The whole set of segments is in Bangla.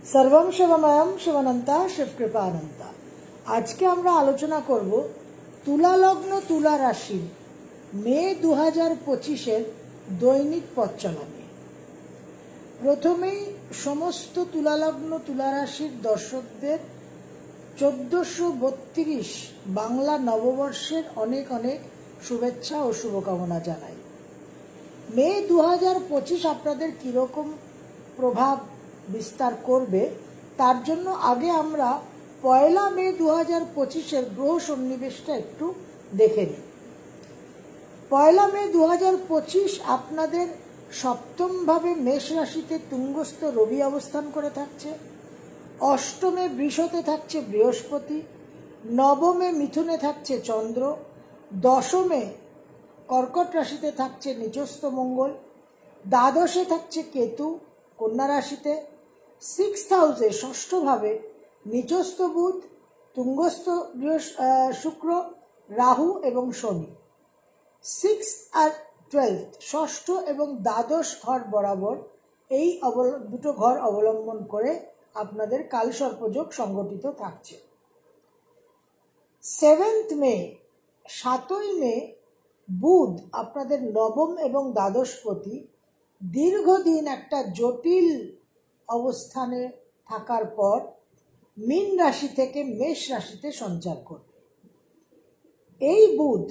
सर्वम शिवमयम शिवानंता शिवकृपानंता। आज के আমরা আলোচনা করব তুলা লগ্ন তুলা রাশি মে 2025 এর দৈনিক পথ চলা নিয়ে। প্রথমেই সমস্ত তুলা লগ্ন তুলা রাশির দর্শকদের 1432 বাংলা নববর্ষের অনেক অনেক শুভেচ্ছা ও শুভকামনা জানাই। মে 2025 আপনাদের কিরকম প্রভাব বিস্তার করবে তার জন্য আগে আমরা পয়লা মে 2025 গ্রহ সন্নিবেশটা একটু দেখে নিই। পয়লা মে 2025 আপনাদের সপ্তম ভাবে মেষ রাশিতে তুঙ্গস্থ রবি অবস্থান করে থাকছে, অষ্টমে বৃষতে থাকছে বৃহস্পতি, নবমে মিথুনে থাকছে চন্দ্র, দশমে কর্কট রাশিতে থাকছে নিচস্থ মঙ্গল, দ্বাদশে থাকছে কেতু কন্যা রাশিতে, 6th হাউসে ষষ্ঠ ভাবে নিচস্থ বুধ, তুঙ্গস্থ শুক্র, রাহু এবং শনি। 6th আর 12th ষষ্ঠ এবং দ্বাদশ ঘর বরাবর এই দুটো ঘর অবলম্বন করে আপনাদের কালসর্পযোগ সংগঠিত থাকছে। 7th মে 7ই মে বুধ আপনাদের নবম এবং দ্বাদশপতি দীর্ঘদিন একটা জটিল অবস্থানে থাকার পর মীন রাশি থেকে মেষ রাশিতে সঞ্চার করবে। এই বুধ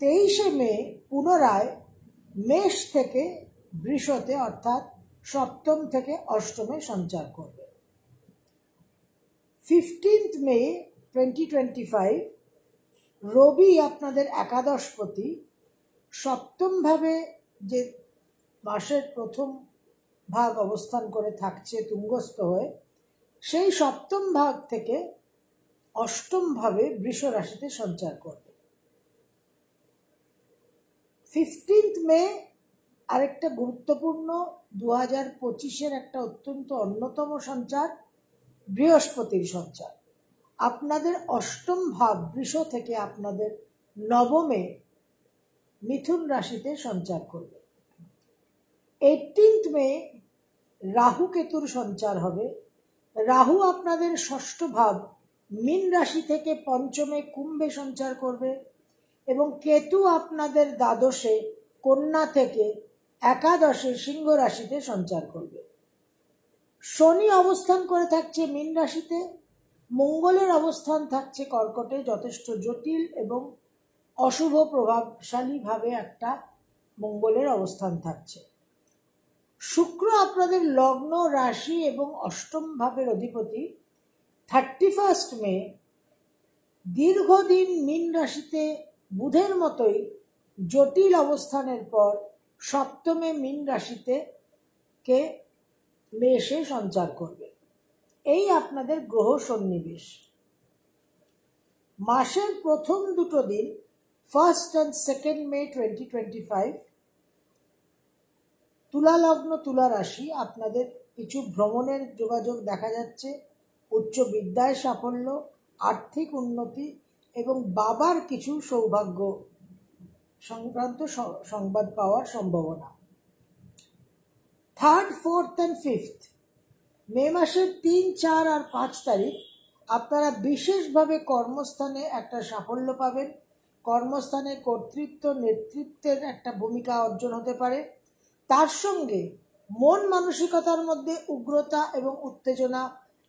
23শে মে পুনরায় মেষ থেকে বৃষতে অর্থাৎ সপ্তম থেকে অষ্টমে সঞ্চার করবে। 15th মে 2025 রবি আপনাদের একাদশপতি সপ্তম ভাবে যে মাসের প্রথম ভাগ অবস্থান করে থাকছে তুঙ্গস্থ হয়ে, সেই সপ্তম ভাগ থেকে অষ্টম ভাবে বৃষ রাশিতে সঞ্চার করবে। 15th মে আরেকটা গুরুত্বপূর্ণ 2025 একটা অত্যন্ত অন্যতম সঞ্চার, বৃহস্পতির সঞ্চার আপনাদের অষ্টম ভাব বৃষ থেকে আপনাদের নবমে মিথুন রাশিতে সঞ্চার করবে। 18th মে রাহু কেতুর সঞ্চার হবে। রাহু আপনাদের ষষ্ঠ ভাব মীন রাশি থেকে পঞ্চমে কুম্ভে সঞ্চার করবে এবং কেতু আপনাদের দ্বাদশে কন্যা থেকে একাদশে সিংহ রাশিতে সঞ্চার করবে। শনি অবস্থান করে থাকছে মীন রাশিতে, মঙ্গলের অবস্থান থাকছে কর্কটে, যথেষ্ট জটিল এবং অশুভ প্রভাবশালী ভাবে একটা মঙ্গলের অবস্থান থাকছে। শুক্র আপনাদের লগ্ন রাশি এবং অষ্টম ভাবের অধিপতি 31st মে দীর্ঘদিন মীন রাশিতে বুধের মতোই জটিল অবস্থানের পর সপ্তমে মীন রাশিতে কে মেষে সঞ্চার করবে। এই আপনাদের গ্রহ সন্নিবেশ। মাসের প্রথম দুটো দিন 1st and 2nd মে 2025 তুলা লগ্ন তুলা রাশি আপনাদের কিছু ভ্রমণের যোগাযোগ দেখা যাচ্ছে, উচ্চ বিদ্যায় সাফল্য, আর্থিক উন্নতি এবং বাবার কিছু সৌভাগ্য সংক্রান্ত সংবাদ পাওয়ার সম্ভাবনা। 3rd, 4th and 5th মে মাসের 3, 4 আর 5 তারিখ আপনারা বিশেষভাবে কর্মস্থানে একটা সাফল্য পাবেন। কর্মস্থানে কর্তৃত্ব নেতৃত্বের একটা ভূমিকা অর্জন হতে পারে। তার সঙ্গে মন মানসিকতার মধ্যে উগ্রতা এবং উত্তেজনা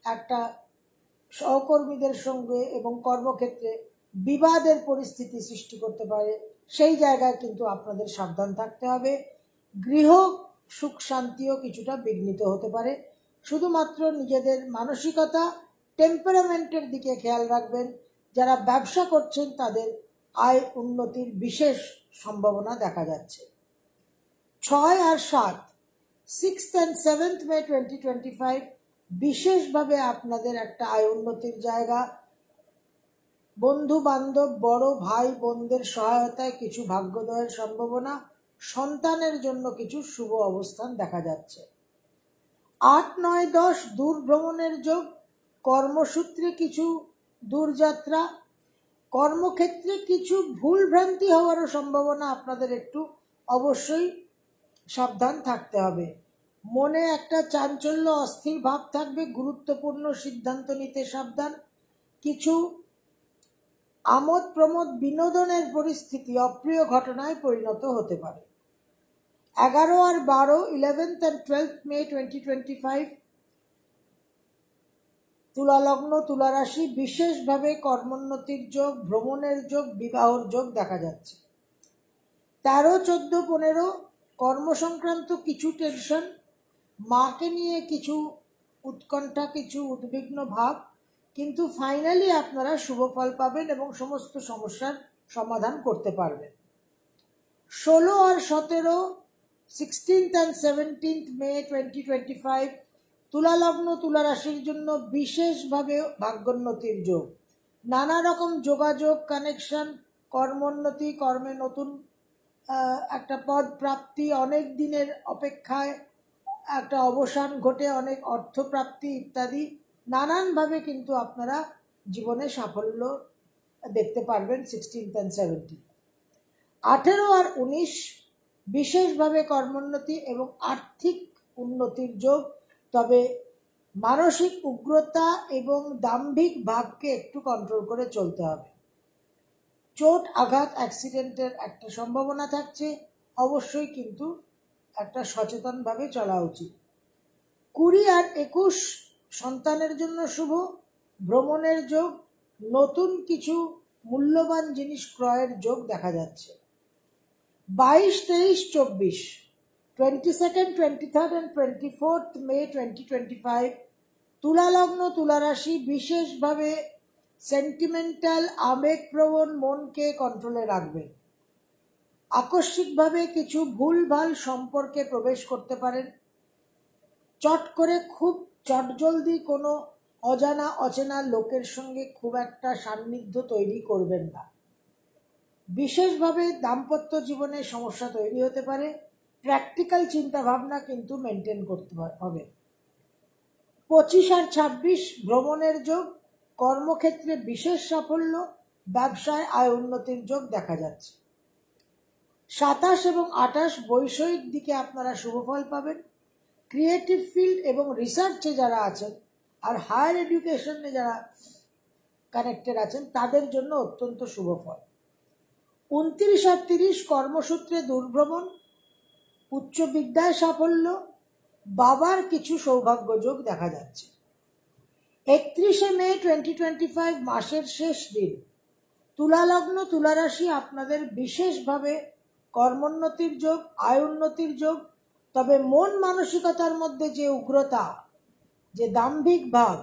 একটা সহকর্মীদের সঙ্গে এবং কর্মক্ষেত্রে বিবাদের পরিস্থিতি সৃষ্টি করতে পারে। সেই জায়গায় কিন্তু আপনাদের সাবধান থাকতে হবে। গৃহ সুখ শান্তিও কিছুটা বিঘ্নিত হতে পারে। শুধুমাত্র নিজেদের মানসিকতা টেম্পারামেন্টের দিকে খেয়াল রাখবেন। যারা ব্যবসা করছেন তাদের আয় উন্নতির বিশেষ সম্ভাবনা দেখা যাচ্ছে। 6 আর 7 6th and 7th মে 2025 বিশেষভাবে আপনাদের একটা আয় উন্নতির জায়গা। বন্ধু বান্ধব বড় ভাই বোনদের সহায়তায় কিছু ভাগ্যোদয়ের সম্ভাবনা, সন্তানের জন্য কিছু শুভ অবস্থান দেখা যাচ্ছে। 8, 9, 10 দূর ভ্রমণের যোগ, কর্মসূত্রে কিছু দূরযাত্রা, কর্মক্ষেত্রে কিছু ভুল ভ্রান্তি হওয়ারও সম্ভাবনা আপনাদের একটু অবশ্যই সাবধান থাকতে হবে। মনে একটা চাঞ্চল্য, অস্থির ভাব থাকবে, গুরুত্বপূর্ণ সিদ্ধান্ত নিতে সাবধান। কিছু আমোদ প্রমোদ বিনোদনের পরিস্থিতি অপ্রিয় ঘটনায় পরিণত হতে পারে। 11 আর 12, 11th and 12th May 2025, তুলা লগ্ন তুলা রাশি, বিশেষভাবে কর্মোন্নতির যোগ, ভ্রমণের যোগ, বিবাহর যোগ দেখা যাচ্ছে। 13, 14, 15 কর্মসংক্রান্ত কিছু টেনশন, মাকে নিয়ে কিছু উৎকণ্ঠা, কিছু উদ্বিগ্ন ভাব, কিন্তু ফাইনালি আপনারা শুভ ফল পাবেন এবং সমস্ত সমস্যার সমাধান করতে পারবেন। 16 আর 17, 16th and 17th May 2025, তুলা লগ্ন তুলা রাশির জন্য বিশেষভাবে ভাগ্যোন্নতির যোগ, নানা রকম যোগাযোগ, কানেকশন, কর্মোন্নতি, কর্মে নতুন একটা পদ প্রাপ্তি, অনেক দিনের অপেক্ষায় একটা অবসান ঘটে, অনেক অর্থপ্রাপ্তি ইত্যাদি নানানভাবে কিন্তু আপনারা জীবনে সাফল্য দেখতে পারবেন 16th and 17th। 18 আর 19 বিশেষভাবে কর্মোন্নতি এবং আর্থিক উন্নতির যোগ, তবে মানসিক উগ্রতা এবং দাম্ভিক ভাবকে একটু কন্ট্রোল করে চলতে হবে। চোট আঘাত অ্যাক্সিডেন্টের একটা সম্ভাবনা থাকছে, অবশ্যই কিন্তু একটা সচেতনভাবে চলা উচিত। 20 আর 21 সন্তানের জন্য শুভ, ভ্রমণের যোগ, নতুন কিছু মূল্যবান জিনিস ক্রয়ের যোগ দেখা যাচ্ছে। 22, 23, 24, 22nd, 23rd and 24th May 2025, তুলা লগ্ন তুলা রাশি, বিশেষভাবে সেন্টিমেন্টাল আবেগপ্রবণ মনকে কন্ট্রোলে রাখবে। আকস্মিকভাবে কিছু ভুলভাল সম্পর্কে প্রবেশ করতে পারেন। চট করে খুব চটজলদি কোনো অজানা অচেনা লোকের সঙ্গে খুব একটা সান্নিধ্য তৈরি করবেন না। বিশেষভাবে দাম্পত্য জীবনে সমস্যা তৈরি হতে পারে। প্র্যাকটিক্যাল চিন্তা ভাবনা কিন্তু মেনটেন করতে হবে। 25 আর 26 ভ্রমণের যোগ, কর্মক্ষেত্রে বিশেষ সাফল্য, ব্যবসায় আয় উন্নতির যোগ দেখা যাচ্ছে। 27 এবং 28 বৈষয়িক দিকে আপনারা শুভফল পাবেন। ক্রিয়েটিভ ফিল্ড এবং রিসার্চে যারা আছেন আর হায়ার এডুকেশনে যারা কানেক্টেড আছেন তাদের জন্য অত্যন্ত শুভ ফল। 29 আর 30 কর্মসূত্রে দূরভ্রমণ, উচ্চ বিদ্যায় সাফল্য, বাবার কিছু সৌভাগ্য যোগ দেখা যাচ্ছে। 31 মে 2025 মাসের শেষ দিন, তুলা লগ্ন তুলা রাশি, আপনাদের বিশেষভাবে কর্মোন্নতির যোগ, আয় উন্নতির যোগ, তবে মন মানসিকতার মধ্যে যে উগ্রতা, যে দাম্ভিক ভাব,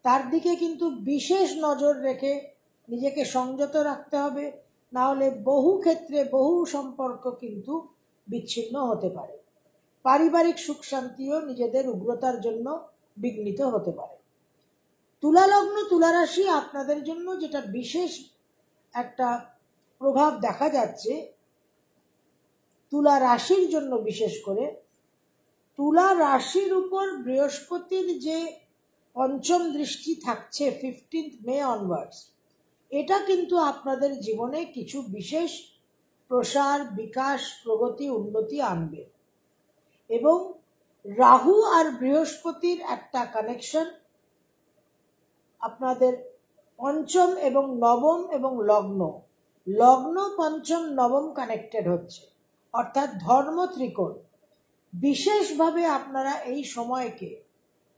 তার দিকে কিন্তু বিশেষ নজর রেখে নিজেকে সংযত রাখতে হবে, না হলে বহু ক্ষেত্রে বহু সম্পর্ক কিন্তু বিচ্ছিন্ন হতে পারে। পারিবারিক সুখ শান্তিও নিজেদের উগ্রতার জন্য বিঘ্নিত হতে পারে। তুলা লগ্ন তুলা রাশি, আপনাদের জন্য যেটা বিশেষ একটা প্রভাব দেখা যাচ্ছে, তুলা রাশির জন্য বিশেষ করে, তুলা রাশির উপর বৃহস্পতির যে পঞ্চম দৃষ্টি থাকছে 15th May অনওয়ার্ডস, এটা কিন্তু আপনাদের জীবনে কিছু বিশেষ প্রসার, বিকাশ, প্রগতি, উন্নতি আনবে। এবং রাহু আর বৃহস্পতির একটা কানেকশন আপনাদের পঞ্চম এবং নবম এবং লগ্ন, লগ্ন পঞ্চম নবম কানেক্টেড হচ্ছে, অর্থাৎ ধর্ম ত্রিকোণ। বিশেষভাবে আপনারা এই সময়কে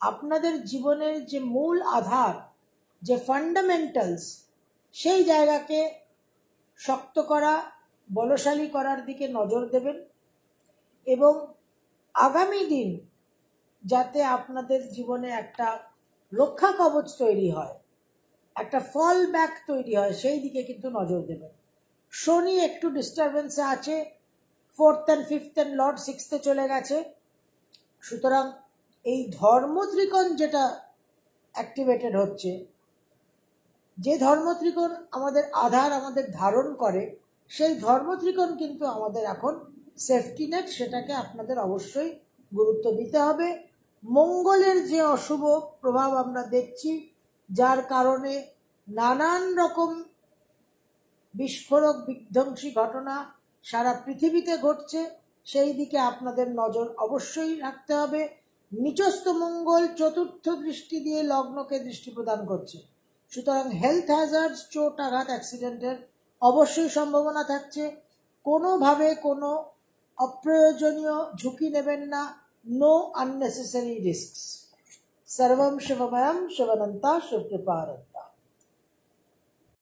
আপনাদের জীবনের যে মূল আধার, যে ফান্ডামেন্টালস, সেই জায়গাকে শক্ত করা, বলশালী করার দিকে নজর দেবেন এবং আগামী দিন যাতে আপনাদের জীবনে একটা রক্ষা কবচ তৈরি হয়, একটা ফল ব্যাক তৈরি হয়, সেই দিকে কিন্তু নজর দেবেন। শনি একটু ডিস্টারবেন্সে আছে, 4th and 5th and Lord 6th চলে গেছে, সুতরাং এই ধর্ম ত্রিকোণ যেটা অ্যাক্টিভেটেড হচ্ছে, যে ধর্ম ত্রিকোণ আমাদের আধার, আমাদের ধারণ করে, সেই ধর্ম ত্রিকোণ কিন্তু আমাদের এখন সেফটি নেট, সেটাকে আপনাদের অবশ্যই গুরুত্ব দিতে হবে। মঙ্গলের যে অশুভ প্রভাব আমরা দেখছি, যার কারণে নানান রকম বিস্ফোরক বিধ্বংসী ঘটনা সারা পৃথিবীতে ঘটছে, সেই দিকে আপনাদের নজর অবশ্যই রাখতে হবে। নিচস্থ মঙ্গল চতুর্থ দৃষ্টি দিয়ে লগ্নকে দৃষ্টি প্রদান করছে, সুতরাং হেলথ হ্যাজার্ডস, চোট আঘাত, অ্যাক্সিডেন্টের অবশ্যই সম্ভাবনা থাকছে। কোনোভাবে কোনো অপ্রয়োজনীয় ঝুঁকি নেবেন না। No unnecessary risks. सर्वं शिवमयं शिवनन्ता शिवकृपारता।